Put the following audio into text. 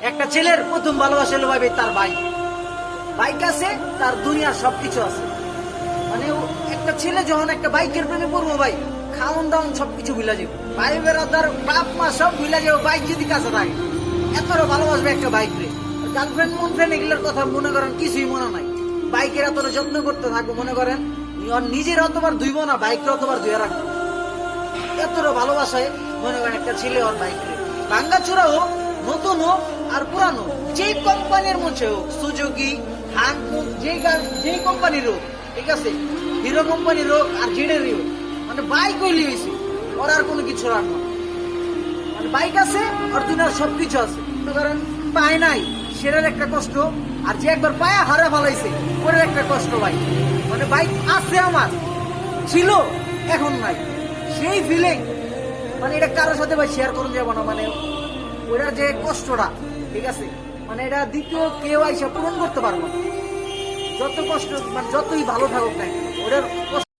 একটা ছেলের প্রথম ভালোবাসা হলো ভাই তার বাইক। বাইক আছে, তার দুনিয়ার সবকিছু আছে। মানে একটা ছেলে যখন একটা বাইকের প্রেমে পড়বো ভাই, খাওন দাওন সবকিছু ভুলা যাবো, ভাই বেড়াদার বাপ মা সব ভুলা যাবো, বাইক যদি কাছে থাকে। এতটা ভালোবাসবে একটা বাইক রে। গার্লফ্রেন্ড মন ফ্রেন্ড এগুলোর কথা মনে করেন কিছুই মনে নাই। বাইকের এতটা যত্ন করতে থাকবো, মনে করেন নিজের অতবার ধুইব না, বাইকটা অতবার ধুয়ে রাখবো। এতটা ভালোবাসায় মনে করেন একটা ছেলে ওর বাইক রে। ভাঙ্গা চূড়া হোক, নতুন হোক আর পুরানো, যে কোম্পানির মধ্যে হোক, সুজুকি হানকুক, যেই কোম্পানির হোক, ঠিক আছে, হিরো কোম্পানির হোক আর জেডেরই হোক, মানে বাইক হইলে হয়েছে, ওর আর কোনো কিছু রাখবো না। মানে বাইক আছে, ওর দুনিয়ার সবকিছু আছে। মনে করেন পায় নাই, সেটার একটা কষ্ট, আর যে একবার পায়া হারা ফেলাইছে ওর একটা কষ্ট ভাই। মানে বাইক আছে আমার, ছিল, এখন নাই, সেই ফিলিং মানে এটা কারোর সাথে ভাই শেয়ার করুন যাবো না। মানে ওটার যে কষ্টটা, ঠিক আছে, মানে এটা দ্বিতীয় কেউ আইসা পূরণ করতে পারবো না। যত কষ্ট, মানে যতই ভালো থাকুক না, ওটার কষ্ট